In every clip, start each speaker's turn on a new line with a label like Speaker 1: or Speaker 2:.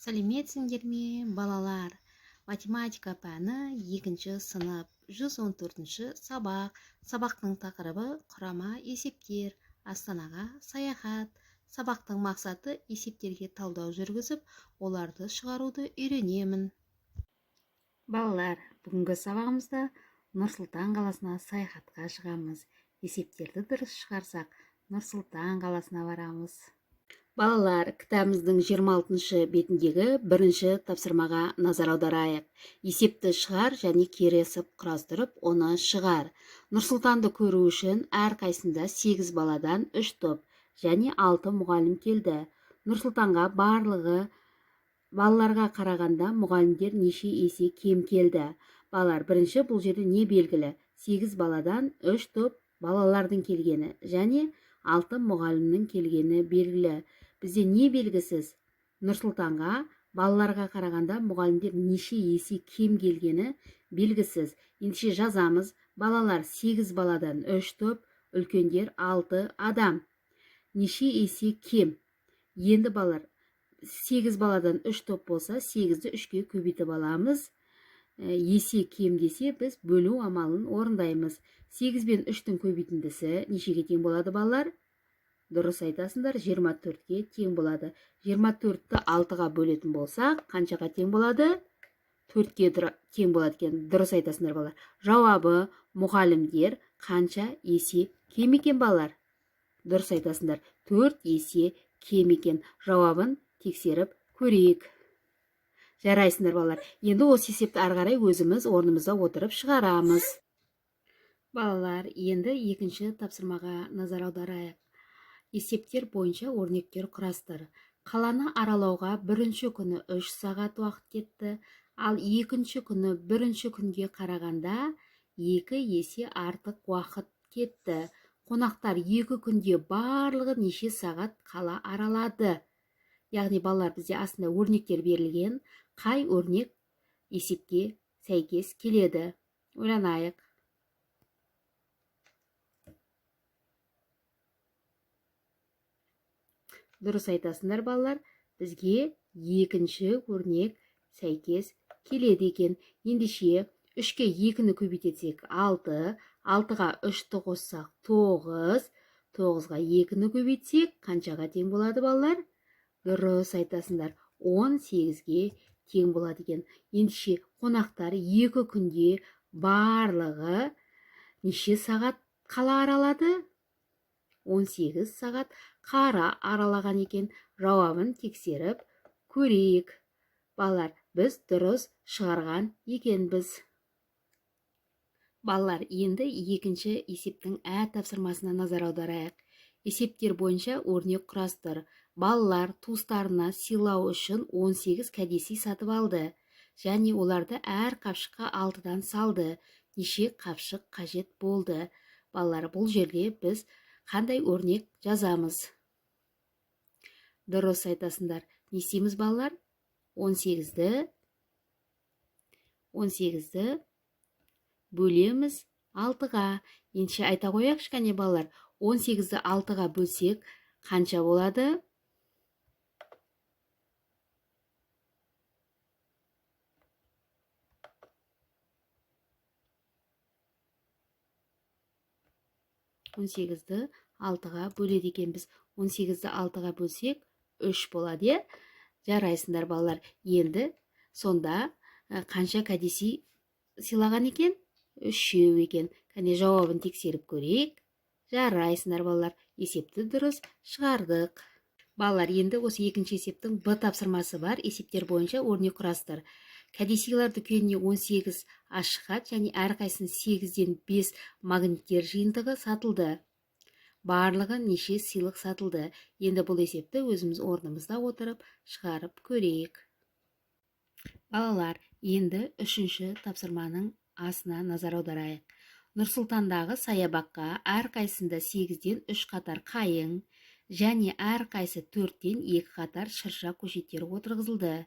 Speaker 1: Сәлеметсіңдер ме, балалар? Математика пәні 2-ші сынып 114-ші сабақ. Сабақтың тақырыбы құрама есептер, Астанаға саяхат. Сабақтың мақсаты есептерге талдау жүргізіп, оларды шығаруды үйренемін. Балалар, бүгінгі сабағымызда Нұр-Сұлтан қаласына саяхатқа шығамыз. Есептерді дұрыс шығарсақ, Нұр-Сұлтан қаласына барамыз. Балалар, кітабымыздың 26-шы бетіндегі бірінші тапсырмаға назар аударайық. Есепті шығар және кересіп құрастырып, оны шығар. Нұр-Сұлтанды көру үшін әрқайсында 8 баладан 3 топ және 6 мұғалім келді. Нұр-Сұлтанға барлығы балаларға қарағанда мұғалімдер неше есе кем келді. Балалар, бірінші бұл жерде не белгілі? 8 баладан 3 топ балалардың келгені және 6 мұғалімнің келгені белгілі. Бізде не белгісіз? Нұр-Сұлтанға балаларға қарағанда мұғалімдер неше есе кем келгені белгісіз. Ендеше жазамыз. Балалар 8 баладан 3 топ, үлкендер 6 адам. Неше есе кем? Енді балалар 8 баладан 3 топ болса, 8-ді 3-ке көбейтіп аламыз. Есе кем десе, біз бөлу амалын орындаймыз. 8 бен 3-тің көбейтіндісі нешеге тең болады балалар? Дұрыс айтасыңдар, 24-ке тең болады. 24-ті 6-ға бөлетін болсақ, қаншаға тең болады? 4-ке тең болады екен. Дұрыс айтасыңдар балалар. Жауабы мұғалімдер қанша есе кем екен балалар? Дұрыс айтасыңдар, 4 есе кем екен. Жауабын тексеріп көрейік. Жарайсыңдар балалар. Енді осы есепті ары қарай өзіміз орнымызда отырып шығарамыз. Балалар, енді 2-ші тапсырмаға назар аударайық. Есептер бойынша өрнектер құрастыр. Қаланы аралауға бірінші күні 3 сағат уақыт кетті, ал екінші күні бірінші күнге қарағанда 2 есе артық уақыт кетті. Қонақтар 2 күнде барлығы неше сағат қала аралады? Яғни балалар, бізде астында өрнектер берілген. Қай өрнек есепке сәйкес келеді? Ойланайық. Дұрыс айтасыңдар балалар, бізге екінші өрнек сәйкес келеді екен. Ендеше 3-ке 2-ні көбейтсек 6, 6-ға 3-ті қоссақ 9, 9-ға 2-ні көбейтсек қаншаға тең болады балалар? Дұрыс айтасыңдар, 18-ге тең болады екен. Ендеше қонақтар 2 күнде барлығы неше сағат қала аралады? 18 сағат қара аралаған екен. Жауабын тексеріп көрейік. Балалар, біз дұрыс шығарған екенбіз. Балалар, енді 2-ші есептің тапсырмасына назар аударайық. Есептер бойынша өрнек құрастыр. Балалар туыстарына сыйлау үшін 18 кәдесый сатып алды. Және оларды әр қапшыққа 6-дан салды. Неше қапшық қажет болды? Балалар, бұл жерде біз қандай өрнек жазамыз? Дұрыс айтасыңдар. Не істейміз балалар? 18-ді бөлеміз 6-ға. Ендеше айта қояқ кішкене балалар. 18-ді 6-ға бөлсек қанша болады? Он 18-ді 6-ға бөледі екенбіз. 18-ді 6-ға бөлсек 3 болады. Жарайсыңдар балалар. Енді сонда қанша кәдесый сыйлаған екен? 3 екен. Кәне жауабын тексеріп көрейік. Жарайсыңдар балалар. Есепті дұрыс шығардық. Балалар, енді осы 2-ші есептің Б тапсырмасы бар. Есептер бойынша өрнек құрастыр. Кәдесыйлар дүкеніне 18 ашық хат және әрқайсының 8-ден 5 магниттер жиынтығы сатылды. Барлығы неше сыйлық сатылды? Енді бұл есепті өзіміз орнымызда отырып шығарып көрейік. Балалар, енді 3-ші тапсырманың асына назар аударайық. Нұр-Сұлтандағы саябаққа әрқайсында 8-ден 3 қатар қайың және әрқайсы 4-ден 2 қатар шырша көшеттері отырғызылды.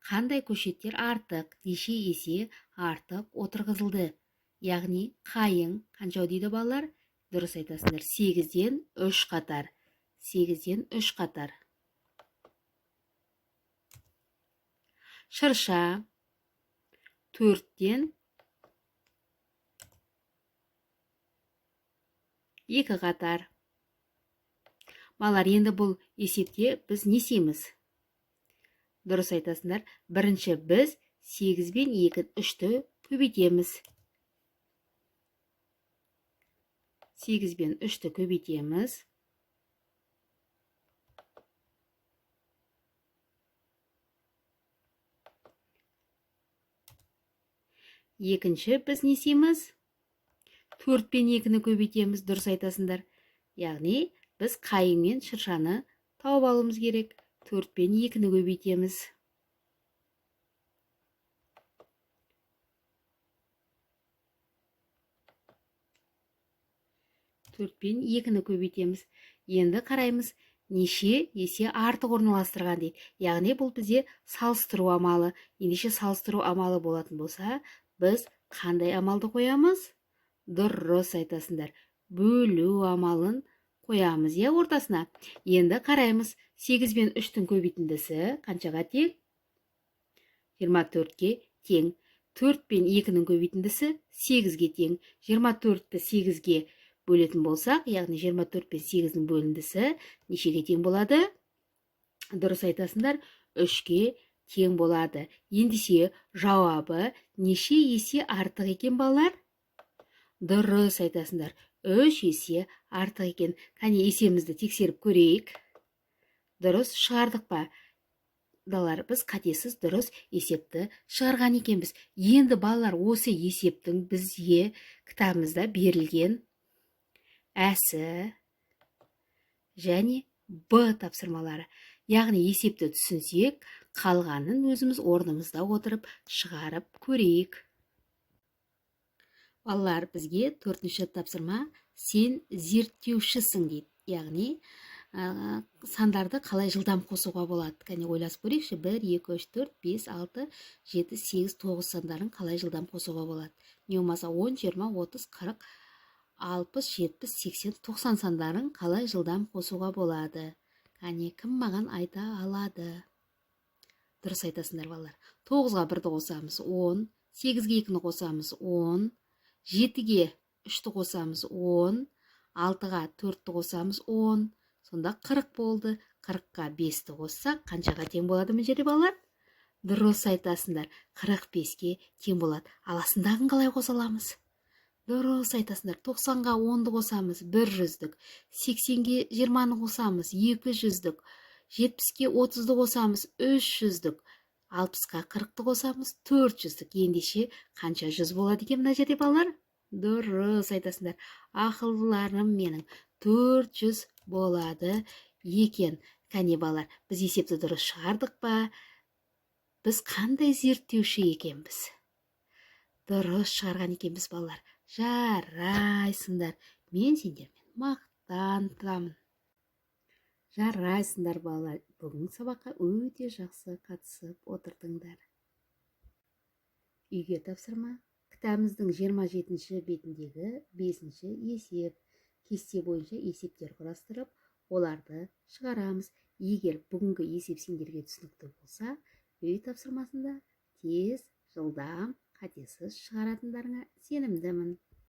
Speaker 1: Қандай көшеттер артық, неше есе артық отырғызылды? Яғни қайың қанша дейді балалар? Дұрыс айтасыңдар, 8-ден 3 қатар. 8-ден 3 қатар. Шырша 4-тен 2 қатар. Балалар, енді бұл есепте біз не істейміз? Дұрыс айтасыңдар. Бірінші біз 8 бен 2, 3-ті көбейтеміз. 8 бен 3-ті көбейтеміз. Екінші біз не істейміз? 4 пен 2-ні көбейтеміз. Дұрыс айтасыңдар. Яғни біз қайың мен шыршаны тауып алуымыз керек. 4 пен 2-ні көбейтеміз. 4 пен 2-ні көбейтеміз. Енді қараймыз, неше есе артық орналастырған дейді. Яғни бұл бізде салыстыру амалы. Ендеше салыстыру амалы болатын болса, біз қандай амалды қоямыз? Дұрыс айтасыңдар. Бөлу амалын қоямыз, ортасына. Енді қараймыз, 8 бен 3-тің көбейтіндісі қаншаға тең? 24-ке тең. 4 пен 2-нің көбейтіндісі 8-ге тең. 24-ті 8-ге бөлетін болсақ, яғни 24 пен 8-нің бөліндісі нешеге тең болады? Дұрыс айтасыңдар, 3-ке тең болады. Ендеше жауабы неше есе артық екен балалар? Дұрыс айтасыңдар, 3 есе артық екен. Қане есемізді тексеріп көрейік. Дұрыс шығардық па? Балалар, біз қатесіз дұрыс есепті шығарған екенбіз. Енді балалар, осы есептің бізге кітабымызда берілген әсі және Б тапсырмалары. Яғни есепті түсінсек, қалғанын өзіміз орнымызда отырып шығарып көрейік. Балалар, бізге 4-ші тапсырма сен зерттеушісің дейді. Яғни сандарды қалай жылдам қосуға болады? Кәне ойласып көрейікші. 1, 2, 3, 4, 5, 6, 7, 8, 9 сандарын қалай жылдам қосуға болады? Не болмаса 10, 20, 30, 40, 60, 70, 80, 90 сандарын қалай жылдам қосуға болады? Кәне кім маған айта алады? Дұрыс айтасыңдар балалар. 9-ға 1-ді қосамыз 10, 8-ге 2-ні қосамыз 10, 7-ге 3-ті қосамыз 10, 6-ға 4-ті қосамыз 10, сонда 40 болды. 40-қа 5-ті қоссақ, қаншаға тең болады мына жерде балалар? Дұрыс айтасыңдар, 45-ке тең болады. Аласындағын қалай қоса аламыз? Дұрыс айтасыңдар, 90-ға 10-ды қосамыз 100-дік, 80-ге 20-ны қосамыз 200-дік, 70-ке 30-ды қосамыз 300-дік, 60-қа 40-ды қосамыз 400-дік. Ендеше қанша 100 болады екен мына жерде балалар? Дұрыс айтасыңдар, ақыллыларым менің, 400 болады екен. Кәне балалар, біз есепті дұрыс шығардық па? Біз қандай зерттеуші екенбіз? Дұрыс шығарған екенбіз балалар. Жарайсыңдар. Мен сендермен мақтан тұтамын. Жарайсыңдар балалар. Бүгін сабаққа өте жақсы қатысып отырдыңдар. Үйге тапсырма. Кітабымыздың 27-ші бетіндегі 5-ші есеп. Кесте бойынша есептер құрастырып, оларды шығарамыз. Егер бүгінгі есеп сендерге түсінікті болса, үй тапсырмасында тез, жылдам, қатесіз шығаратындарыңа сенімдімін.